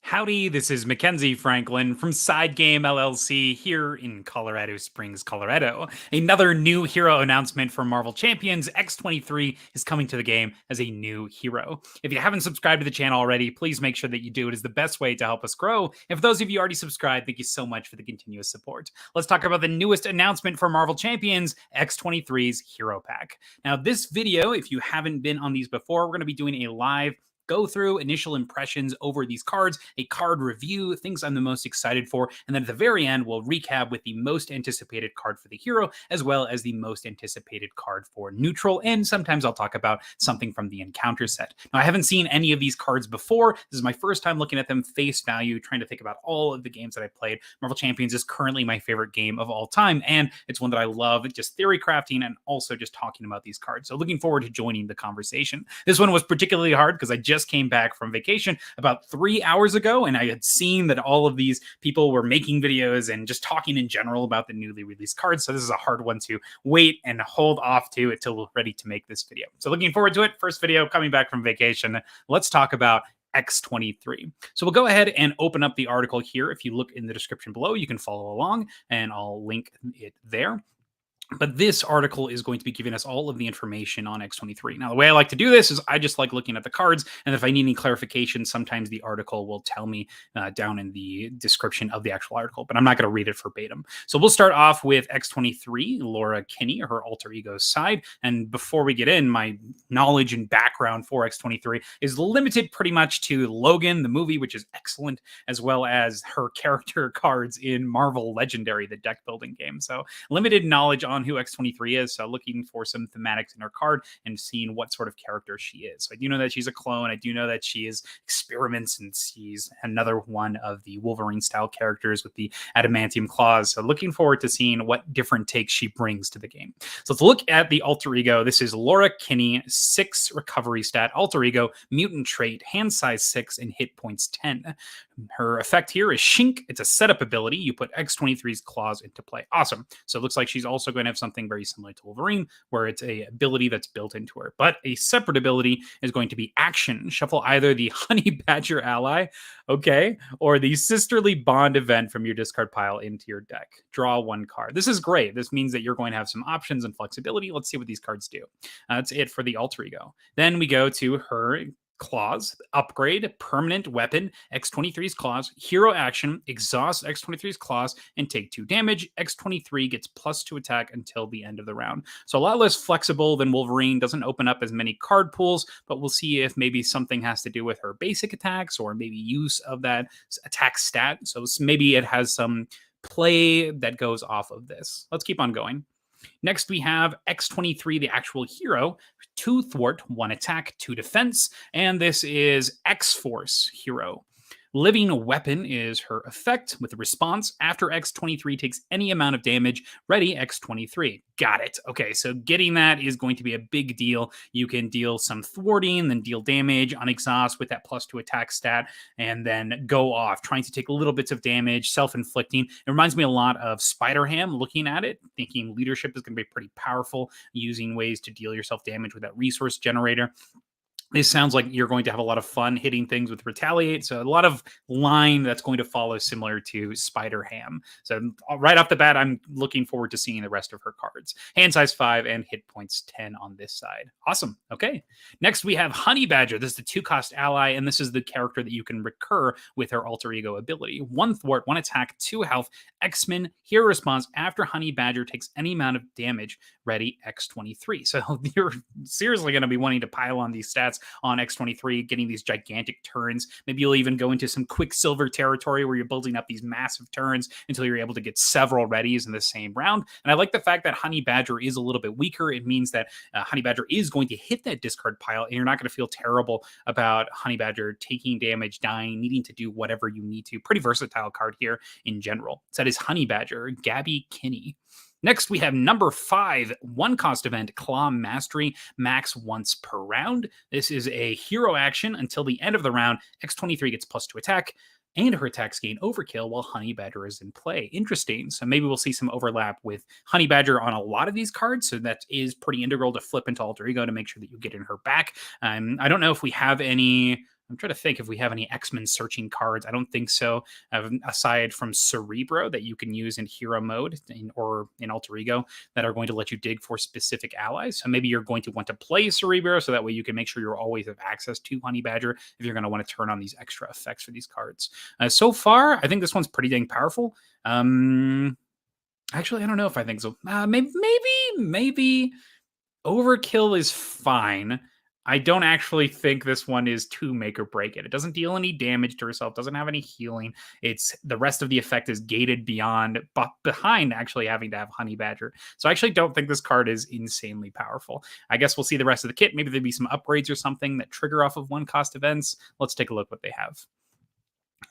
Howdy, this is Mackenzie Franklin from SideGame LLC here in Colorado Springs, Colorado. Another new hero announcement for Marvel Champions. X-23 is coming to the game as a new hero. If you haven't subscribed to the channel already, please make sure that you do. It is the best way to help us grow. And for those of you already subscribed, thank you so much for the continuous support. Let's talk about the newest announcement for Marvel Champions, X-23's Hero Pack. Now, this video, if you haven't been on these before, we're going to be doing a live go through initial impressions over these cards, a card review, things I'm the most excited for, and then at the very end, we'll recap with the most anticipated card for the hero, as well as the most anticipated card for neutral, and sometimes I'll talk about something from the encounter set. Now, I haven't seen any of these cards before. This is my first time looking at them face value, trying to think about all of the games that I played. Marvel Champions is currently my favorite game of all time, and it's one that I love, just theory crafting and also just talking about these cards. So looking forward to joining the conversation. This one was particularly hard because I just came back from vacation about 3 hours ago, and I had seen that all of these people were making videos and just talking in general about the newly released cards. So this is a hard one to wait and hold off to until we're ready to make this video. So looking forward to it. First video coming back from vacation. Let's talk about X-23. So we'll go ahead and open up the article here. If you look in the description below, you can follow along and I'll link it there. But this article is going to be giving us all of the information on X-23. Now, the way I like to do this is I just like looking at the cards, and if I need any clarification, sometimes the article will tell me down in the description of the actual article, but I'm not going to read it verbatim. So we'll start off with X-23, Laura Kinney, her alter ego side. And before we get in, my knowledge and background for X-23 is limited pretty much to Logan, the movie, which is excellent, as well as her character cards in Marvel Legendary, the deck building game. So limited knowledge on who X-23 is, so looking for some thematics in her card and seeing what sort of character she is. So I do know that she's a clone. I do know that she is experiments, and she's another one of the Wolverine style characters with the adamantium claws. So looking forward to seeing what different takes she brings to the game. So let's look at the alter ego. This is Laura Kinney, 6 recovery stat, alter ego, mutant trait, hand size 6, and hit points 10. Her effect here is Shink. It's a setup ability. You put X-23's claws into play. Awesome. So it looks like she's also going to have something very similar to Wolverine, where it's a ability that's built into her. But a separate ability is going to be action. Shuffle either the Honey Badger ally, okay, or the Sisterly Bond event from your discard pile into your deck. Draw 1 card. This is great. This means that you're going to have some options and flexibility. Let's see what these cards do. That's it for the alter ego. Then we go to her claws, upgrade, permanent weapon, X-23's claws, hero action, exhaust X-23's claws, and take 2 damage. X-23 gets +2 attack until the end of the round. So a lot less flexible than Wolverine, doesn't open up as many card pools, but we'll see if maybe something has to do with her basic attacks or maybe use of that attack stat. So maybe it has some play that goes off of this. Let's keep on going. Next, we have X-23, the actual hero, 2 thwart, 1 attack, 2 defense, and this is X-Force hero. Living Weapon is her effect with a response. After X-23 takes any amount of damage, ready X-23. Got it. Okay, so getting that is going to be a big deal. You can deal some thwarting, then deal damage on exhaust with that +2 attack stat, and then go off, trying to take little bits of damage, self-inflicting. It reminds me a lot of Spider-Ham, looking at it, thinking leadership is going to be pretty powerful, using ways to deal yourself damage with that resource generator. This sounds like you're going to have a lot of fun hitting things with Retaliate. So a lot of line that's going to follow similar to Spider-Ham. So right off the bat, I'm looking forward to seeing the rest of her cards. Hand size 5 and hit points 10 on this side. Awesome. Okay. Next, we have Honey Badger. This is the 2-cost ally, and this is the character that you can recur with her alter ego ability. 1 thwart, 1 attack, 2 health. X-Men, hero response after Honey Badger takes any amount of damage, ready X-23. So you're seriously going to be wanting to pile on these stats on X-23, getting these gigantic turns. Maybe you'll even go into some Quicksilver territory where you're building up these massive turns until you're able to get several readies in the same round. And I like the fact that Honey Badger is a little bit weaker. It means that Honey Badger is going to hit that discard pile, and you're not going to feel terrible about Honey Badger taking damage, dying, needing to do whatever you need to. Pretty versatile card here in general. So that is Honey Badger, Gabby Kinney. Next, we have number 5, 1-cost event, Claw Mastery, max once per round. This is a hero action until the end of the round. X-23 gets +2 attack, and her attacks gain overkill while Honey Badger is in play. Interesting. So maybe we'll see some overlap with Honey Badger on a lot of these cards. So that is pretty integral to flip into Alter Ego to make sure that you get in her back. I don't know if we have any I'm trying to think if we have any X-Men searching cards. I don't think so, aside from Cerebro that you can use in hero mode or in Alter Ego that are going to let you dig for specific allies. So maybe you're going to want to play Cerebro so that way you can make sure you always have access to Honey Badger if you're going to want to turn on these extra effects for these cards. So far, I think this one's pretty dang powerful. Actually, I don't know if I think so. Maybe Overkill is fine. I don't actually think this one is to make or break it. It doesn't deal any damage to herself, doesn't have any healing. It's the rest of the effect is gated behind actually having to have Honey Badger. So I actually don't think this card is insanely powerful. I guess we'll see the rest of the kit. Maybe there'll be some upgrades or something that trigger off of 1-cost events. Let's take a look what they have.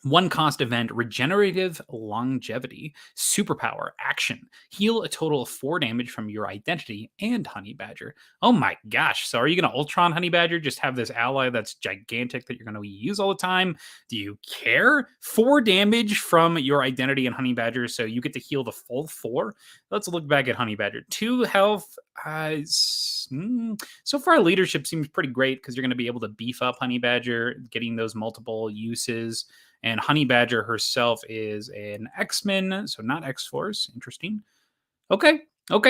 1-cost event, Regenerative Longevity, Superpower, Action. Heal a total of 4 damage from your identity and Honey Badger. Oh my gosh. So are you going to Ultron Honey Badger? Just have this ally that's gigantic that you're going to use all the time? Do you care? 4 damage from your identity and Honey Badger, so you get to heal the full 4? Let's look back at Honey Badger. 2 health. So far, leadership seems pretty great because you're going to be able to beef up Honey Badger, getting those multiple uses. And Honey Badger herself is an X-Men, so not X-Force. Interesting. Okay,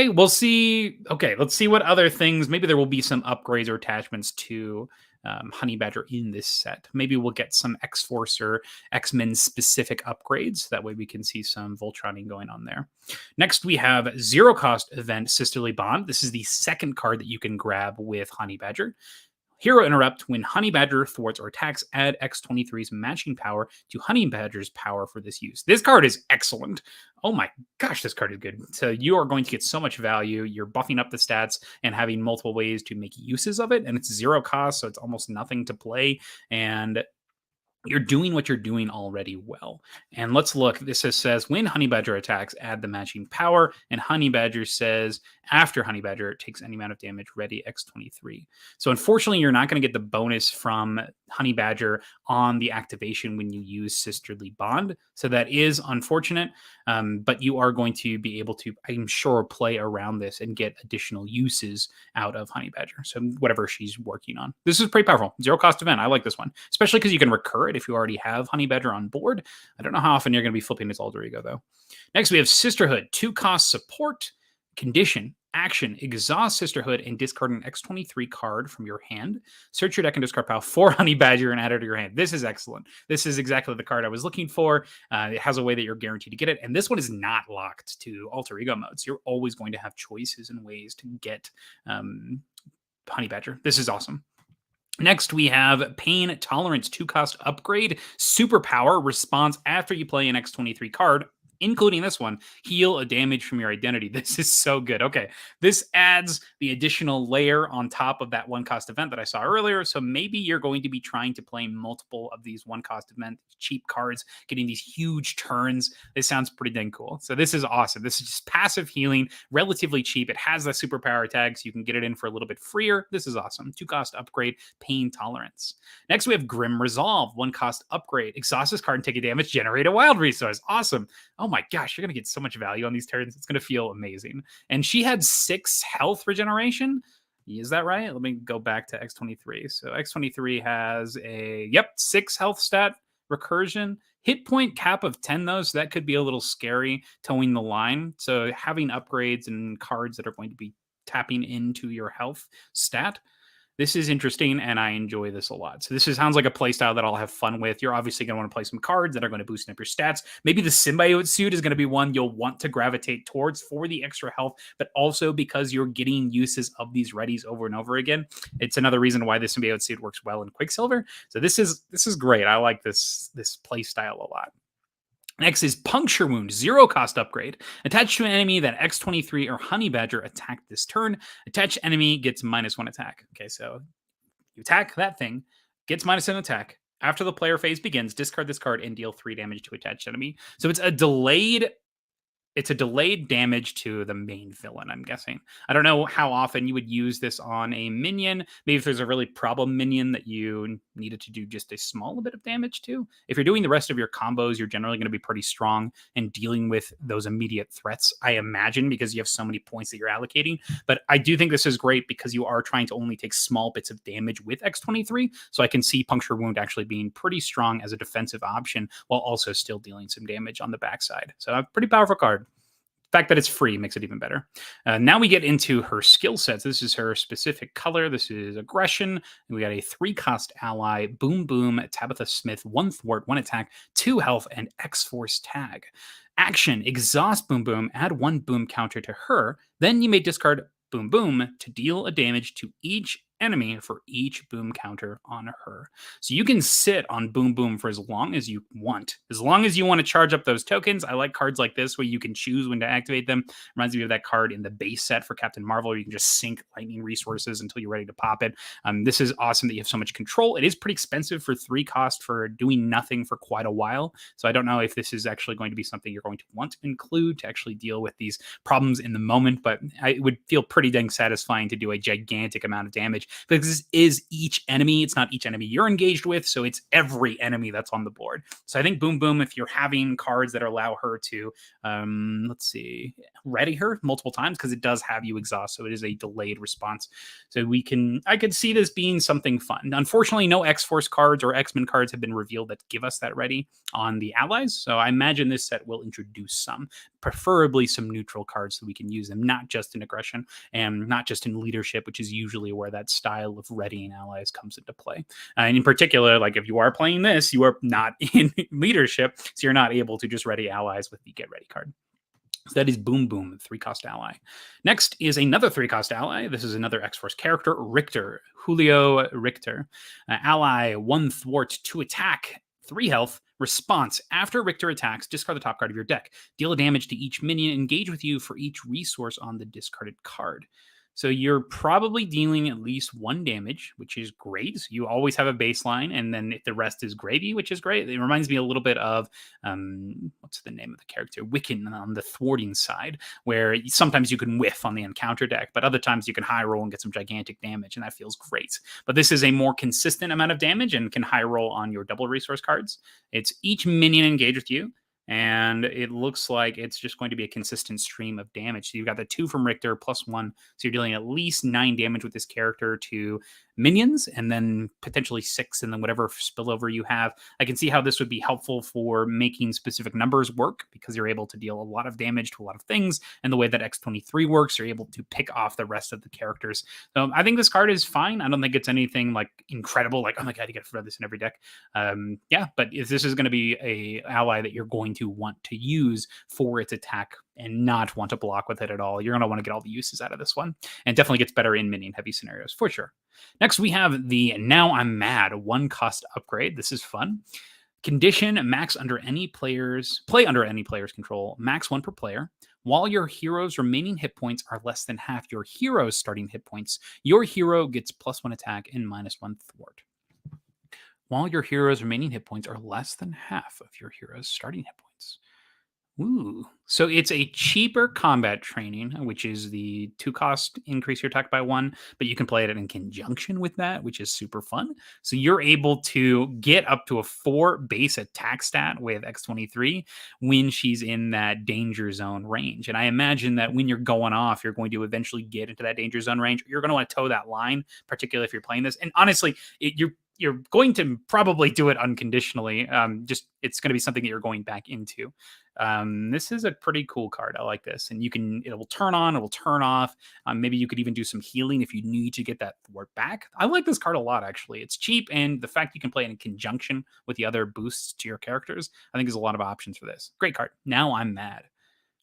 we'll see. Okay, let's see what other things. Maybe there will be some upgrades or attachments to Honey Badger in this set. Maybe we'll get some X-Force or X-Men specific upgrades. That way we can see some Voltroning going on there. Next, we have 0-cost event, Sisterly Bond. This is the second card that you can grab with Honey Badger. Hero Interrupt. When Honey Badger thwarts or attacks, add X-23's matching power to Honey Badger's power for this use. This card is excellent. Oh my gosh, this card is good. So you are going to get so much value. You're buffing up the stats and having multiple ways to make uses of it. And it's 0 cost, so it's almost nothing to play. And you're doing what you're doing already well. And let's look. This says, when Honey Badger attacks, add the matching power. And Honey Badger says, after Honey Badger takes any amount of damage, ready X-23. So unfortunately, you're not going to get the bonus from Honey Badger on the activation when you use Sisterly Bond. So that is unfortunate. But you are going to be able to, I'm sure, play around this and get additional uses out of Honey Badger. So whatever she's working on. This is pretty powerful. 0-cost event. I like this one, especially because you can recur it if you already have Honey Badger on board. I don't know how often you're going to be flipping his Alter Ego, though. Next, we have Sisterhood. 2-cost support. Condition. Action. Exhaust Sisterhood and discard an X-23 card from your hand. Search your deck and discard pile 4 Honey Badger and add it to your hand. This is excellent. This is exactly the card I was looking for. It has a way that you're guaranteed to get it. And this one is not locked to Alter Ego modes. You're always going to have choices and ways to get Honey Badger. This is awesome. Next, we have Pain Tolerance, 2-cost upgrade. Superpower. Response after you play an X-23 card, including this one, heal a damage from your identity. This is so good. Okay, this adds the additional layer on top of that 1-cost event that I saw earlier. So maybe you're going to be trying to play multiple of these 1-cost event cheap cards, getting these huge turns. This sounds pretty dang cool. So this is awesome. This is just passive healing, relatively cheap. It has the superpower tag, so you can get it in for a little bit freer. This is awesome. 2-cost upgrade, Pain Tolerance. Next, we have Grim Resolve, 1-cost upgrade. Exhaust this card and take a damage, generate a wild resource. Awesome. Oh my gosh, you're going to get so much value on these turns. It's going to feel amazing. And she had 6 health regeneration. Is that right? Let me go back to X-23. So X-23 has a, 6 health stat recursion. Hit point cap of 10, though, so that could be a little scary towing the line. So having upgrades and cards that are going to be tapping into your health stat, this is interesting, and I enjoy this a lot. So sounds like a playstyle that I'll have fun with. You're obviously going to want to play some cards that are going to boost up your stats. Maybe the symbiote suit is going to be one you'll want to gravitate towards for the extra health, but also because you're getting uses of these readies over and over again. It's another reason why the symbiote suit works well in Quicksilver. So this is great. I like this playstyle a lot. Next is Puncture Wound, 0-cost upgrade. Attached to an enemy that X-23 or Honey Badger attacked this turn. Attached enemy gets -1 attack. Okay, so you attack that thing, gets -1 attack. After the player phase begins, discard this card and deal 3 damage to attached enemy. So it's a delayed It's a delayed damage to the main villain, I'm guessing. I don't know how often you would use this on a minion. Maybe if there's a really problem minion that you needed to do just a small bit of damage to. If you're doing the rest of your combos, you're generally going to be pretty strong and dealing with those immediate threats, I imagine, because you have so many points that you're allocating. But I do think this is great because you are trying to only take small bits of damage with X-23. So I can see Puncture Wound actually being pretty strong as a defensive option while also still dealing some damage on the backside. So a pretty powerful card. The fact that it's free makes it even better. Now we get into her skill sets. This is her specific color. This is aggression. We got a 3-cost ally, Boom Boom, Tabitha Smith, 1 thwart, 1 attack, 2 health, and X-Force tag. Action, exhaust Boom Boom, add 1 boom counter to her. Then you may discard Boom Boom to deal a damage to each enemy for each boom counter on her. So you can sit on Boom Boom for as long as you want. As long as you want to charge up those tokens. I like cards like this where you can choose when to activate them. Reminds me of that card in the base set for Captain Marvel where you can just sink lightning resources until you're ready to pop it. This is awesome that you have so much control. It is pretty expensive for 3 cost for doing nothing for quite a while. So I don't know if this is actually going to be something you're going to want to include to actually deal with these problems in the moment, but it would feel pretty dang satisfying to do a gigantic amount of damage because this is each enemy. It's not each enemy you're engaged with, so it's every enemy that's on the board. So I think Boom Boom, if you're having cards that allow her to, ready her multiple times, because it does have you exhaust, so it is a delayed response. So I could see this being something fun. Unfortunately, no X-Force cards or X-Men cards have been revealed that give us that ready on the allies, so I imagine this set will introduce some, preferably some neutral cards so we can use them, not just in aggression and not just in leadership, which is usually where that style of readying allies comes into play. And in particular, like if you are playing this, you are not in leadership, so you're not able to just ready allies with the Get Ready card. So that is Boom Boom, 3-cost ally. Next is another 3-cost ally. This is another X-Force character, Rictor, Julio Rictor. Ally, 1 thwart, 2 attack, 3 health. Response, after Rictor attacks, discard the top card of your deck. Deal damage to each minion engage with you for each resource on the discarded card. So you're probably dealing at least 1 damage, which is great. So you always have a baseline, and then if the rest is gravy, which is great. It reminds me a little bit of, what's the name of the character? Wiccan on the thwarting side, where sometimes you can whiff on the encounter deck, but other times you can high roll and get some gigantic damage, and that feels great. But this is a more consistent amount of damage and can high roll on your double resource cards. It's each minion engage with you, and it looks like it's just going to be a consistent stream of damage. So you've got the 2 from Rictor plus 1. So you're dealing at least 9 damage with this character to minions, and then potentially 6, and then whatever spillover you have. I can see how this would be helpful for making specific numbers work, because you're able to deal a lot of damage to a lot of things, and the way that X-23 works, you're able to pick off the rest of the characters. So I think this card is fine. I don't think it's anything like incredible, like, oh my god, you got to throw this in every deck. Yeah, but if this is going to be a ally that you're going to want to use for its attack and not want to block with it at all, you're going to want to get all the uses out of this one, and definitely gets better in minion heavy scenarios for sure. Next, we have the Now I'm Mad 1-cost upgrade. This is fun. Condition, max under any player's control, max 1 per player. While your hero's remaining hit points are less than half your hero's starting hit points, your hero gets +1 attack and -1 thwart. While your hero's remaining hit points are less than half of your hero's starting hit points. Ooh. So it's a cheaper combat training, which is the 2-cost increase your attack by 1, but you can play it in conjunction with that, which is super fun. So you're able to get up to a 4 base attack stat with X-23 when she's in that danger zone range. And I imagine that when you're going off, you're going to eventually get into that danger zone range. You're going to want to toe that line, particularly if you're playing this. And honestly, you're going to probably do it unconditionally. Just it's going to be something that you're going back into. This is a pretty cool card. I like this, and it will turn on, it will turn off. Maybe you could even do some healing if you need to get that thwart back. I like this card a lot, actually. It's cheap, and the fact you can play it in conjunction with the other boosts to your characters, I think there's a lot of options for this. Great card. Now I'm Mad.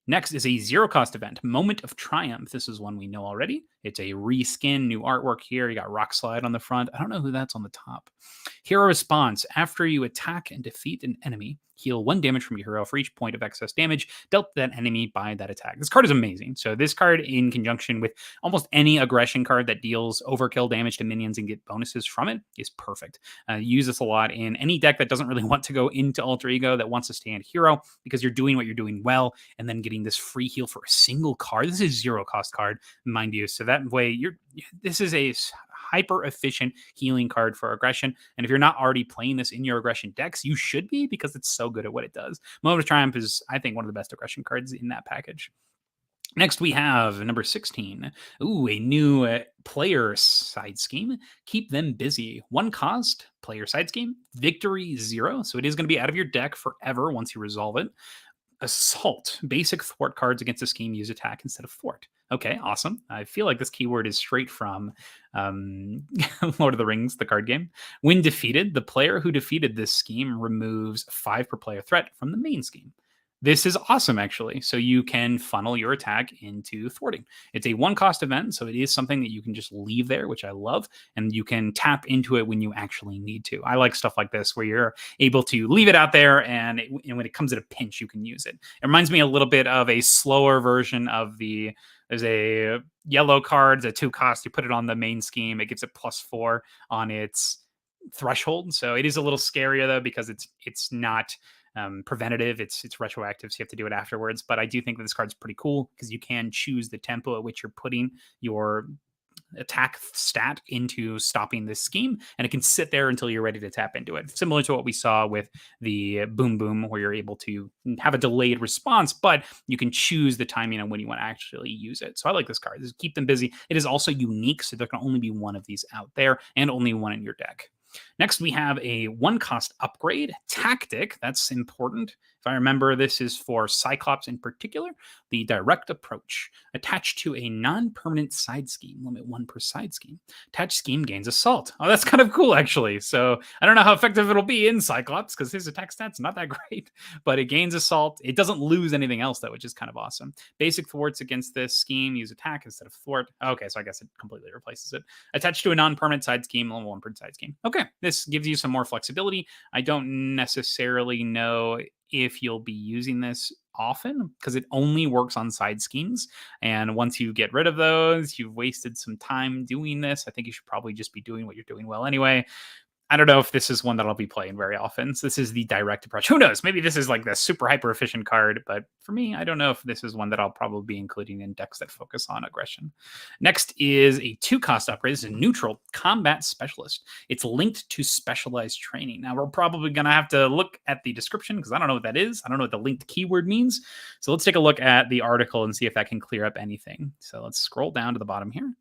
Next is a 0-cost event, Moment of Triumph. This is one we know already. It's a reskin, new artwork here. You got Rock Slide on the front. I don't know who that's on the top. Hero response. After you attack and defeat an enemy, heal 1 damage from your hero for each point of excess damage dealt to that enemy by that attack. This card is amazing. So this card, in conjunction with almost any aggression card that deals overkill damage to minions and get bonuses from it, is perfect. Use this a lot in any deck that doesn't really want to go into Alter Ego, that wants to stand hero, because you're doing what you're doing well, and then getting this free heal for a single card. This is 0 cost card, mind you. So that way, this is a hyper efficient healing card for aggression. And if you're not already playing this in your aggression decks, you should be, because it's so good at what it does. Moment of Triumph is, I think, one of the best aggression cards in that package. Next, we have number 16. Ooh, a new player side scheme. Keep them busy. 1 cost, player side scheme. Victory 0. So it is going to be out of your deck forever once you resolve it. Assault. Basic thwart cards against a scheme use attack instead of thwart. Okay, awesome. I feel like this keyword is straight from Lord of the Rings, the card game. When defeated, the player who defeated this scheme removes 5 per player threat from the main scheme. This is awesome, actually. So you can funnel your attack into thwarting. It's a 1 cost event, so it is something that you can just leave there, which I love, and you can tap into it when you actually need to. I like stuff like this, where you're able to leave it out there, and when it comes at a pinch, you can use it. It reminds me a little bit of a slower version of there's a yellow card, it's a 2 cost, you put it on the main scheme, it gives it +4 on its threshold. So it is a little scarier, though, because it's not preventative, it's retroactive, so you have to do it afterwards. But I do think that this card's pretty cool, because you can choose the tempo at which you're putting your attack stat into stopping this scheme, and it can sit there until you're ready to tap into it. Similar to what we saw with the Boom Boom, where you're able to have a delayed response, but you can choose the timing on when you want to actually use it. So I like this card. This keep them busy. It is also unique, so there can only be 1 of these out there, and only 1 in your deck. Next, we have a 1 cost upgrade, Tactic. That's important. If I remember, this is for Cyclops in particular. The Direct Approach. Attached to a non-permanent side scheme. Limit 1 per side scheme. Attached scheme gains Assault. Oh, that's kind of cool, actually. So I don't know how effective it'll be in Cyclops, because his attack stat's not that great. But it gains Assault. It doesn't lose anything else, though, which is kind of awesome. Basic thwarts against this scheme. Use attack instead of thwart. Okay, so I guess it completely replaces it. Attached to a non-permanent side scheme. Level 1 per side scheme. Okay. This gives you some more flexibility. I don't necessarily know if you'll be using this often, because it only works on side schemes. And once you get rid of those, you've wasted some time doing this. I think you should probably just be doing what you're doing well anyway. I don't know if this is one that I'll be playing very often. So this is the Direct Approach. Who knows? Maybe this is like the super hyper efficient card, but for me, I don't know if this is one that I'll probably be including in decks that focus on aggression. Next is a 2 cost upgrade. This is a neutral Combat Specialist. It's linked to specialized training. Now, we're probably going to have to look at the description, because I don't know what that is. I don't know what the linked keyword means. So let's take a look at the article and see if that can clear up anything. So let's scroll down to the bottom here.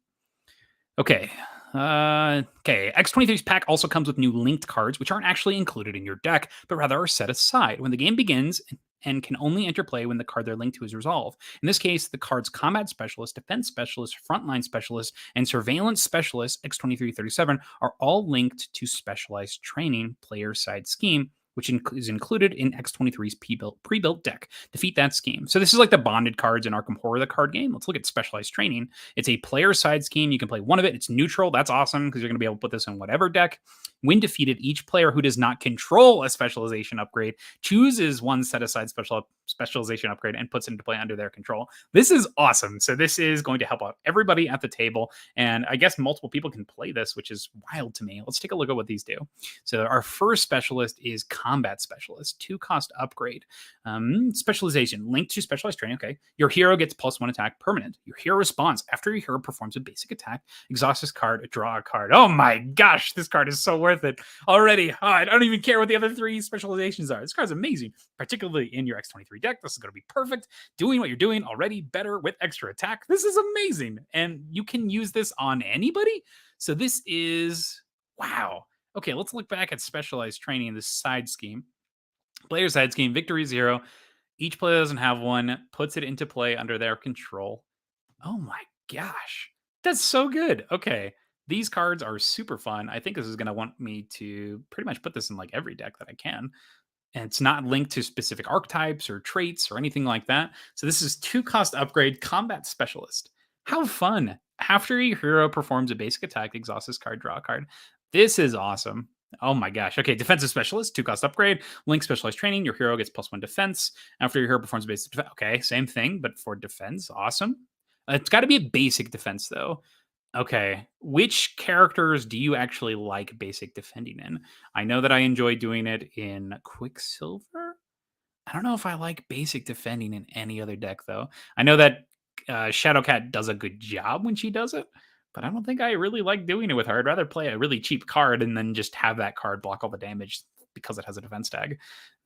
Okay. X-23's pack also comes with new linked cards, which aren't actually included in your deck, but rather are set aside when the game begins and can only enter play when the card they're linked to is resolved. In this case, the cards Combat Specialist, Defense Specialist, Frontline Specialist, and Surveillance Specialist, X-2337, are all linked to Specialized Training player side scheme, which is included in X-23's pre-built deck. Defeat that scheme. So this is like the bonded cards in Arkham Horror, the card game. Let's look at Specialized Training. It's a player side scheme. You can play 1 of it. It's neutral. That's awesome, because you're going to be able to put this in whatever deck. When defeated, each player who does not control a specialization upgrade chooses 1 set-aside specialization upgrade and puts it into play under their control. This is awesome. So this is going to help out everybody at the table, and I guess multiple people can play this, which is wild to me. Let's take a look at what these do. So our first specialist is Combat Specialist, 2 cost upgrade. Specialization, linked to Specialized Training. Okay. Your hero gets +1 attack permanent. Your hero responds after your hero performs a basic attack, exhaust this card, draw a card. Oh my gosh, this card is so worth it already. Oh, I don't even care what the other 3 specializations are. This card's amazing, particularly in your X-23 deck. This is going to be perfect. Doing what you're doing already better with extra attack. This is amazing. And you can use this on anybody. So this is, wow. Okay, let's look back at Specialized Training in this side scheme. Player side scheme, victory 0. Each player doesn't have 1, puts it into play under their control. Oh my gosh. That's so good. Okay. These cards are super fun. I think this is going to want me to pretty much put this in like every deck that I can. And it's not linked to specific archetypes or traits or anything like that. So this is 2 cost upgrade Combat Specialist. How fun. After your hero performs a basic attack, exhaust this card, draw a card. This is awesome. Oh my gosh. Okay, defensive specialist, 2 cost upgrade. Link specialized training. Your hero gets +1 defense. After your hero performs a basic defense. Okay, same thing, but for defense. Awesome. It's got to be a basic defense, though. Okay. Which characters do you actually like basic defending in? I know that I enjoy doing it in Quicksilver. I don't know if I like basic defending in any other deck, though. I know that Shadowcat does a good job when she does it, but I don't think I really like doing it with her. I'd rather play a really cheap card and then just have that card block all the damage because it has a defense tag.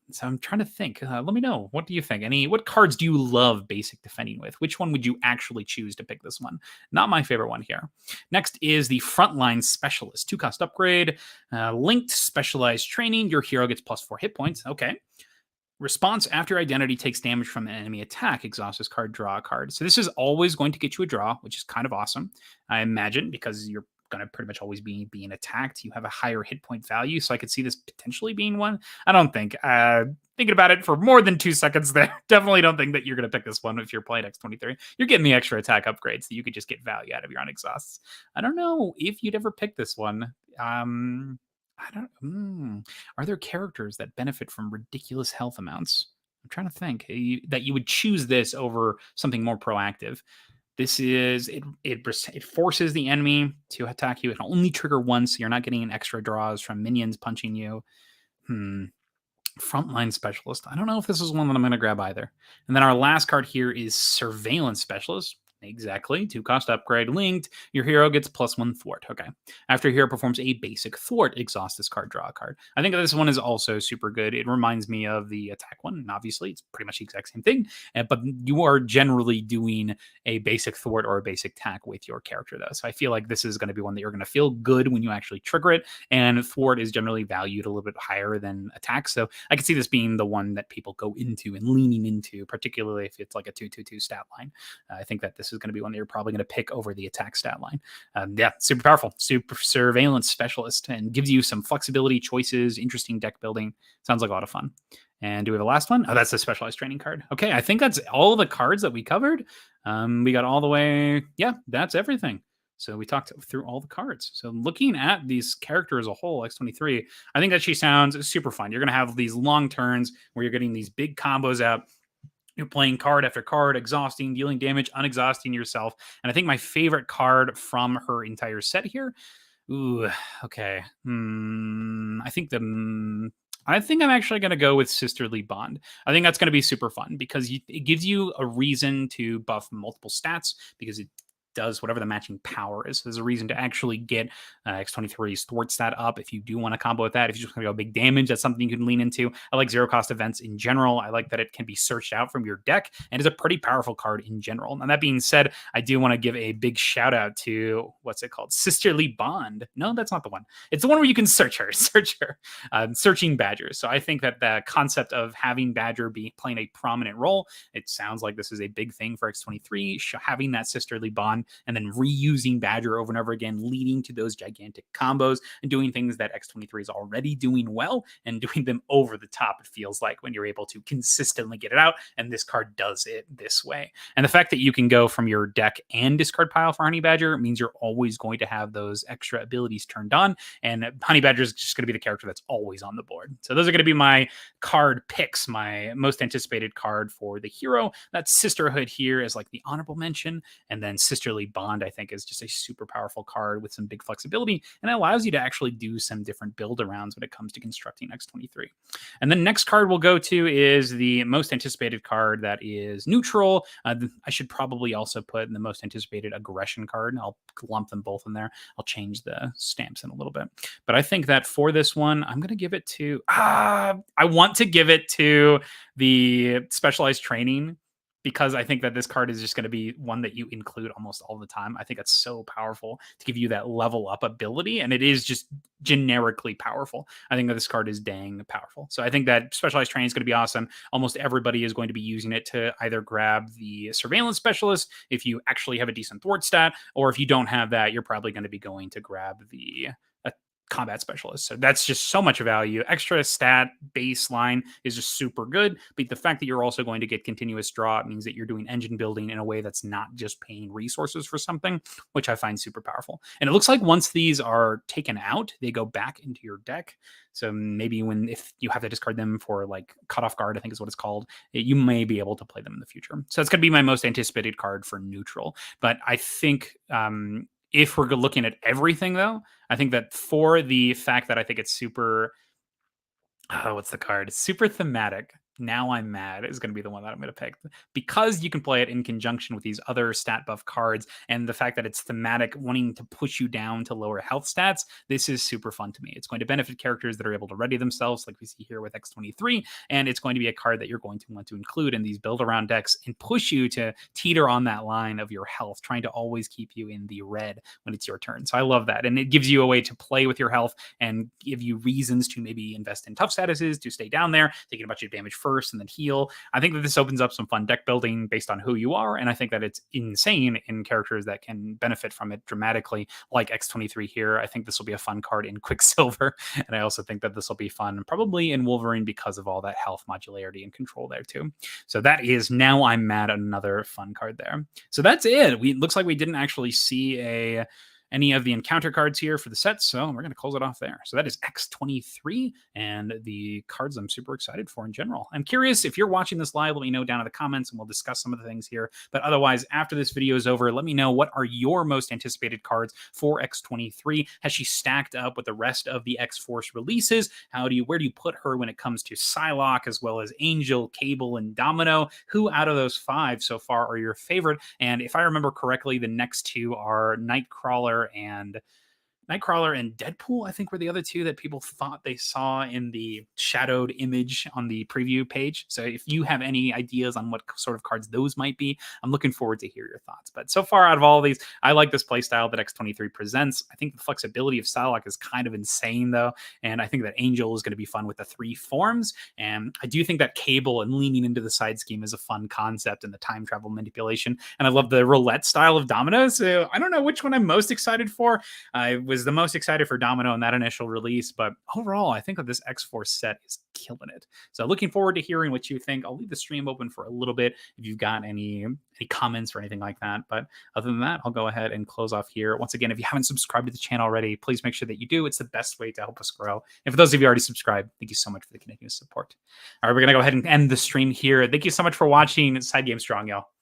So I'm trying to think. Let me know. What do you think? What cards do you love basic defending with? Which one would you actually choose to pick this one? Not my favorite one here. Next is the Frontline Specialist. 2 cost upgrade. Linked specialized training. Your hero gets +4 hit points. Okay. Response after identity takes damage from an enemy attack. Exhaust this card, draw a card. So this is always going to get you a draw, which is kind of awesome, I imagine, because you're going to pretty much always be being attacked. You have a higher hit point value, so I could see this potentially being one. I don't think. Thinking about it for more than 2 seconds there, definitely don't think that you're going to pick this one if you're playing X-23. You're getting the extra attack upgrades, so you could just get value out of your unexhausts. I don't know if you'd ever pick this one. I don't. Are there characters that benefit from ridiculous health amounts? I'm trying to think that you would choose this over something more proactive. This is it forces the enemy to attack you. It can only trigger once, so you're not getting extra draws from minions punching you. Frontline Specialist. I don't know if this is one that I'm going to grab either. And then our last card here is Surveillance Specialist. Exactly. 2 cost upgrade linked. Your hero gets +1 thwart. Okay. After your hero performs a basic thwart, exhaust this card, draw a card. I think this one is also super good. It reminds me of the attack one. And obviously, it's pretty much the exact same thing. But you are generally doing a basic thwart or a basic attack with your character, though. So I feel like this is going to be one that you're going to feel good when you actually trigger it. And thwart is generally valued a little bit higher than attack. So I could see this being the one that people go into and leaning into, particularly if it's like a 2/2/2 stat line. I think that this is going to be one that you're probably going to pick over the attack stat line. Yeah, super powerful, super surveillance specialist, and gives you some flexibility, choices, interesting deck building. Sounds like a lot of fun. And do we have a last one? Oh, that's a specialized training card. Okay, I think that's all the cards that we covered. We got all the way. Yeah, that's everything. So we talked through all the cards. So looking at these character as a whole, X-23, I think that she sounds super fun. You're going to have these long turns where you're getting these big combos out. You're playing card after card, exhausting, dealing damage, unexhausting yourself. And I think my favorite card from her entire set here. Ooh, okay. I think I'm actually going to go with Sisterly Bond. I think that's going to be super fun because it gives you a reason to buff multiple stats because it does whatever the matching power is. So there's a reason to actually get X-23's thwart stat up if you do want to combo with that. If you just want to go big damage, that's something you can lean into. I like 0-cost events in general. I like that it can be searched out from your deck and is a pretty powerful card in general. Now, that being said, I do want to give a big shout out to, what's it called? Sisterly Bond. No, that's not the one. It's the one where you can search her. Searching Badger. So I think that the concept of having Badger be playing a prominent role, it sounds like this is a big thing for X-23, having that Sisterly Bond and then reusing Badger over and over again, leading to those gigantic combos and doing things that X-23 is already doing well and doing them over the top, it feels like, when you're able to consistently get it out, and this card does it this way. And the fact that you can go from your deck and discard pile for Honey Badger means you're always going to have those extra abilities turned on, and Honey Badger is just going to be the character that's always on the board. So those are going to be my card picks, my most anticipated card for the hero. That's Sisterhood here as like the honorable mention, and then Sisterly Bond, I think, is just a super powerful card with some big flexibility, and it allows you to actually do some different build arounds when it comes to constructing X-23. And the next card we'll go to is the most anticipated card that is neutral. I should probably also put in the most anticipated aggression card. I'll lump them both in there. I'll change the stamps in a little bit. But I think that for this one, I'm going to give it to... I want to give it to the specialized training, because I think that this card is just going to be one that you include almost all the time. I think it's so powerful to give you that level up ability, and it is just generically powerful. I think that this card is dang powerful. So I think that specialized training is going to be awesome. Almost everybody is going to be using it to either grab the surveillance specialist if you actually have a decent thwart stat, or if you don't have that, you're probably going to be going to grab the combat specialist. So that's just so much value. Extra stat baseline is just super good. But the fact that you're also going to get continuous draw means that you're doing engine building in a way that's not just paying resources for something, which I find super powerful. And it looks like once these are taken out, they go back into your deck. So maybe if you have to discard them for like cutoff guard, I think is what it's called, you may be able to play them in the future. So it's going to be my most anticipated card for neutral. But I think if we're looking at everything, though, I think that for the fact that I think it's super, what's the card? Super thematic. Now I'm Mad is going to be the one that I'm going to pick because you can play it in conjunction with these other stat buff cards, and the fact that it's thematic, wanting to push you down to lower health stats. This is super fun to me. It's going to benefit characters that are able to ready themselves, like we see here with X-23, and it's going to be a card that you're going to want to include in these build around decks and push you to teeter on that line of your health, trying to always keep you in the red when it's your turn. So I love that, and it gives you a way to play with your health and give you reasons to maybe invest in tough statuses to stay down there, taking a bunch of damage first and then heal. I think that this opens up some fun deck building based on who you are, and I think that it's insane in characters that can benefit from it dramatically, like X-23 here. I think this will be a fun card in Quicksilver, and I also think that this will be fun probably in Wolverine because of all that health modularity and control there too. So that is Now I'm Mad, another fun card there. So that's it. Looks like we didn't actually see any of the encounter cards here for the set, so we're going to close it off there. So that is X-23 and the cards I'm super excited for in general. I'm curious if you're watching this live, let me know down in the comments and we'll discuss some of the things here. But otherwise, after this video is over, let me know what are your most anticipated cards for X-23. Has she stacked up with the rest of the X-Force releases? Where do you put her when it comes to Psylocke, as well as Angel, Cable, and Domino? Who out of those 5 so far are your favorite? And if I remember correctly, the next 2 are Nightcrawler and Deadpool, I think, were the other 2 that people thought they saw in the shadowed image on the preview page. So if you have any ideas on what sort of cards those might be, I'm looking forward to hear your thoughts. But so far, out of all of these, I like this playstyle that X-23 presents. I think the flexibility of Psylocke is kind of insane, though, and I think that Angel is going to be fun with the 3 forms. And I do think that Cable and leaning into the side scheme is a fun concept, and the time travel manipulation. And I love the roulette style of Domino. So I don't know which one I'm most excited for. I was the most excited for Domino in that initial release, but overall, I think that this X-Force set is killing it. So looking forward to hearing what you think. I'll leave the stream open for a little bit if you've got any comments or anything like that. But other than that, I'll go ahead and close off here. Once again, if you haven't subscribed to the channel already, please make sure that you do. It's the best way to help us grow. And for those of you already subscribed, thank you so much for the continuous support. All right, we're going to go ahead and end the stream here. Thank you so much for watching. Side Game Strong, y'all.